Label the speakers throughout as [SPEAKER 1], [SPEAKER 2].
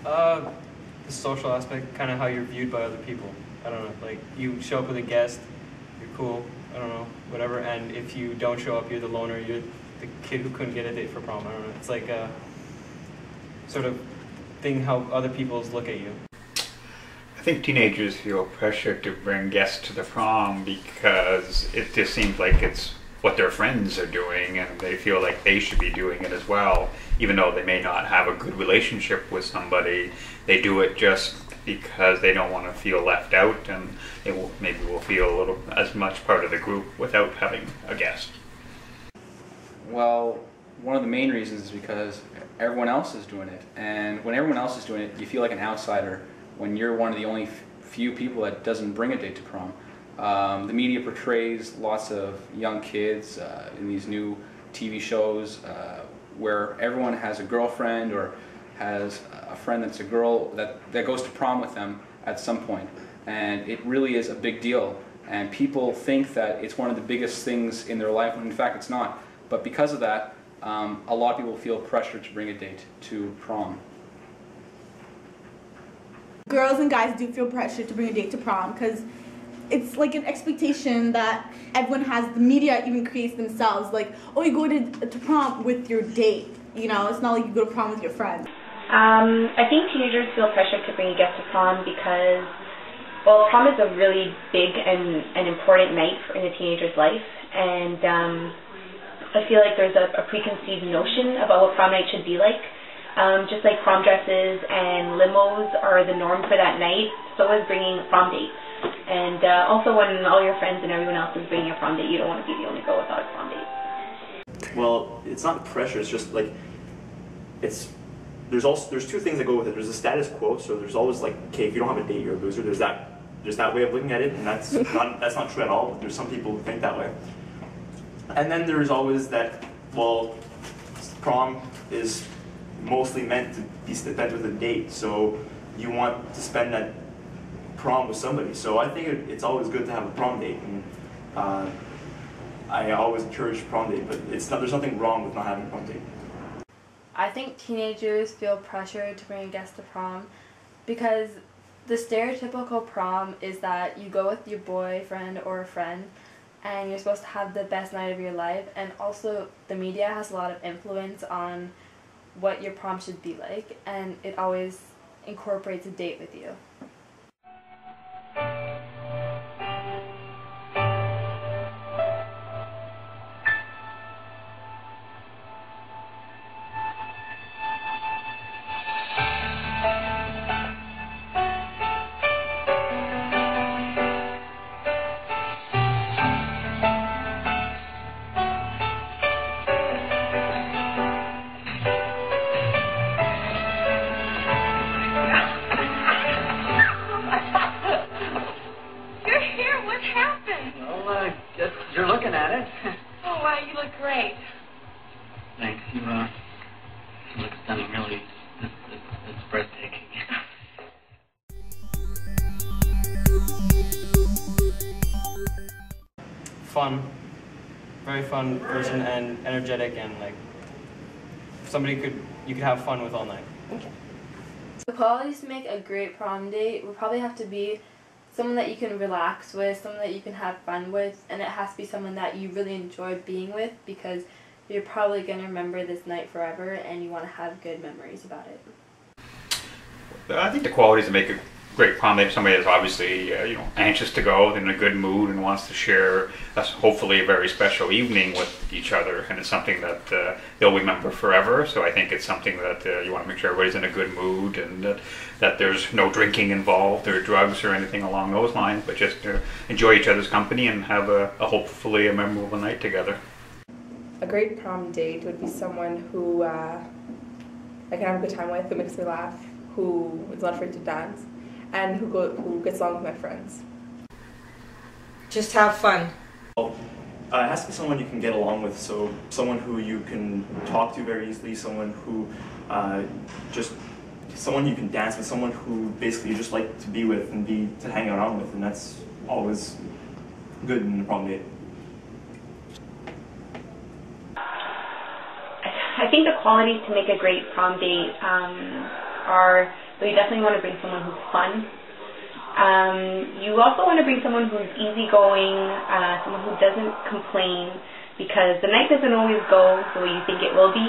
[SPEAKER 1] The social aspect, kind of how you're viewed by other people. I don't know, like you show up with a guest, you're cool, I don't know, whatever, and if you don't show up, you're the loner, you're the kid who couldn't get a date for prom, I don't know. It's like a sort of thing how other people look at you.
[SPEAKER 2] I think teenagers feel pressure to bring guests to the prom because it just seems like it's what their friends are doing and they feel like they should be doing it as well. Even though they may not have a good relationship with somebody, they do it just because they don't want to feel left out, and they maybe will feel a little as much part of the group without having a guest.
[SPEAKER 3] Well, one of the main reasons is because everyone else is doing it, and when everyone else is doing it, you feel like an outsider when you're one of the only few people that doesn't bring a date to prom. The media portrays lots of young kids in these new TV shows where everyone has a girlfriend or has a friend that's a girl that goes to prom with them at some point. And it really is a big deal. And people think that it's one of the biggest things in their life, when in fact it's not. But because of that, a lot of people feel pressure to bring a date to prom.
[SPEAKER 4] Girls and guys do feel pressure to bring a date to prom because it's like an expectation that everyone has. The media even creates themselves, like, oh, you go to prom with your date. You know, it's not like you go to prom with your friends.
[SPEAKER 5] I think teenagers feel pressure to bring a guest to prom because, well, prom is a really big and important night in a teenager's life, and I feel like there's a preconceived notion about what prom night should be like. Just like prom dresses and limos are the norm for that night, so is bringing a prom date. And also when all your friends and everyone else is bringing a prom date, you don't want to be the only girl without a prom date.
[SPEAKER 6] Well, it's not pressure, it's just like, there's two things that go with it. There's the status quo, so there's always like, okay, if you don't have a date, you're a loser. There's that way of looking at it, and that's not true at all, but there's some people who think that way. And then there's always that, well, prom is mostly meant to be spent with a date, so you want to spend that prom with somebody. So I think it's always good to have a prom date, and I always encourage prom date, but there's nothing wrong with not having a prom date.
[SPEAKER 7] I think teenagers feel pressure to bring a guest to prom because the stereotypical prom is that you go with your boyfriend or a friend and you're supposed to have the best night of your life, and also the media has a lot of influence on what your prom should be like, and it always incorporates a date with you.
[SPEAKER 8] You're looking at it.
[SPEAKER 9] Oh, wow, you look great.
[SPEAKER 8] Thanks. You look stunning, really. It's breathtaking.
[SPEAKER 1] Fun, very fun person, and energetic, and like you could have fun with all night.
[SPEAKER 7] Okay. The qualities to make a great prom date would probably have to be someone that you can relax with, someone that you can have fun with, and it has to be someone that you really enjoy being with because you're probably going to remember this night forever and you want to have good memories about it.
[SPEAKER 2] I think the qualities that make a great prom date, somebody that's obviously anxious to go, in a good mood, and wants to share hopefully a very special evening with each other, and it's something that they'll remember forever. So I think it's something that you want to make sure everybody's in a good mood, and that there's no drinking involved or drugs or anything along those lines, but just to enjoy each other's company and have hopefully a memorable night together.
[SPEAKER 10] A great prom date would be someone who I can have a good time with, who makes me laugh, who is not afraid to dance, and who gets along with my friends.
[SPEAKER 9] Just have fun.
[SPEAKER 6] Well, it has to be someone you can get along with, so someone who you can talk to very easily, someone who someone you can dance with, someone who basically you just like to be with and to hang around with, and that's always good in a prom date.
[SPEAKER 5] I think the qualities to make a great prom date are but you definitely want to bring someone who's fun. You also want to bring someone who's easygoing, someone who doesn't complain, because the night doesn't always go the way you think it will be.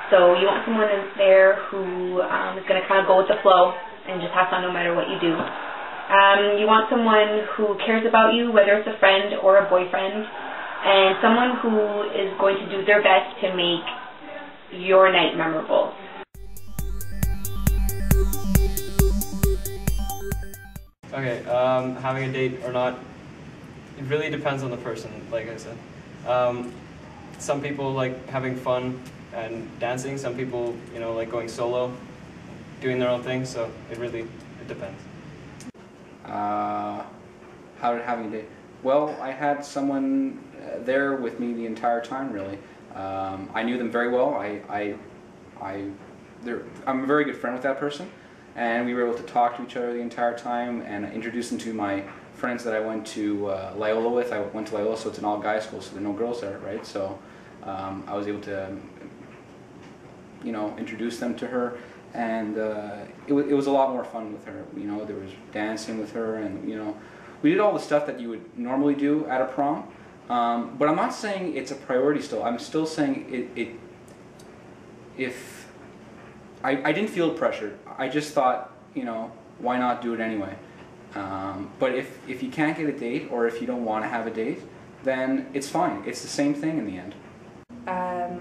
[SPEAKER 5] So you want someone in there who is going to kind of go with the flow and just have fun no matter what you do. You want someone who cares about you, whether it's a friend or a boyfriend, and someone who is going to do their best to make your night memorable.
[SPEAKER 1] Okay, having a date or not, it really depends on the person, like I said. Some people like having fun and dancing, some people, like going solo, doing their own thing, so it depends.
[SPEAKER 3] How did having a date? Well, I had someone there with me the entire time, really. I knew them very well. I'm a very good friend with that person, and we were able to talk to each other the entire time and introduce them to my friends that I went to Loyola with. I went to Loyola, so it's an all-guys school, so there are no girls there, right? So I was able to, introduce them to her, and it was a lot more fun with her. There was dancing with her, and we did all the stuff that you would normally do at a prom. But I'm not saying it's a priority still. I'm still saying I didn't feel pressured. I just thought, why not do it anyway? But if you can't get a date, or if you don't want to have a date, then it's fine. It's the same thing in the end.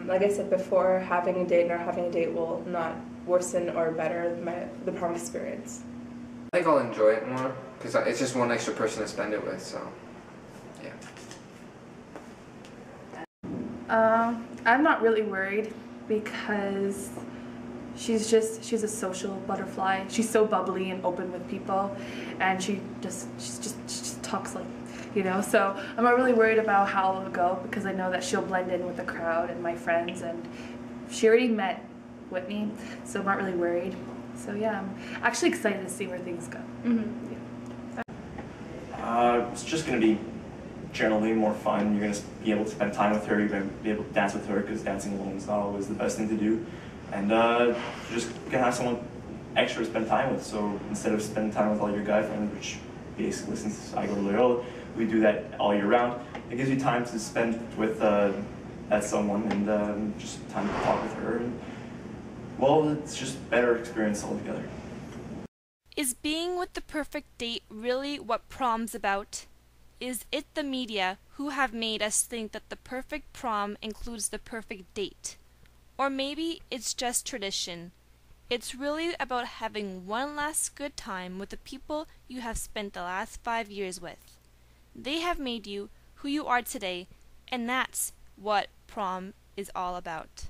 [SPEAKER 10] Like I said before, having a date or not having a date will not worsen or better the prom experience.
[SPEAKER 11] I think I'll enjoy it more, because it's just one extra person to spend it with, so yeah.
[SPEAKER 10] I'm not really worried, because she's a social butterfly. She's so bubbly and open with people, and she just talks like, so I'm not really worried about how it'll go, because I know that she'll blend in with the crowd and my friends, and she already met Whitney, so I'm not really worried. So yeah, I'm actually excited to see where things go. Mm-hmm.
[SPEAKER 6] Yeah. It's just going to be generally more fun. You're going to be able to spend time with her. You're going to be able to dance with her, because dancing alone is not always the best thing to do. And you're just going to have someone extra to spend time with. So instead of spending time with all your guy friends, which basically, since I go to Loyola, we do that all year round, it gives you time to spend with that someone, and just time to talk with her. And, well, it's just a better experience altogether.
[SPEAKER 12] Is being with the perfect date really what prom's about? Is it the media who have made us think that the perfect prom includes the perfect date? Or maybe it's just tradition. It's really about having one last good time with the people you have spent the last 5 years with. They have made you who you are today, and that's what prom is all about.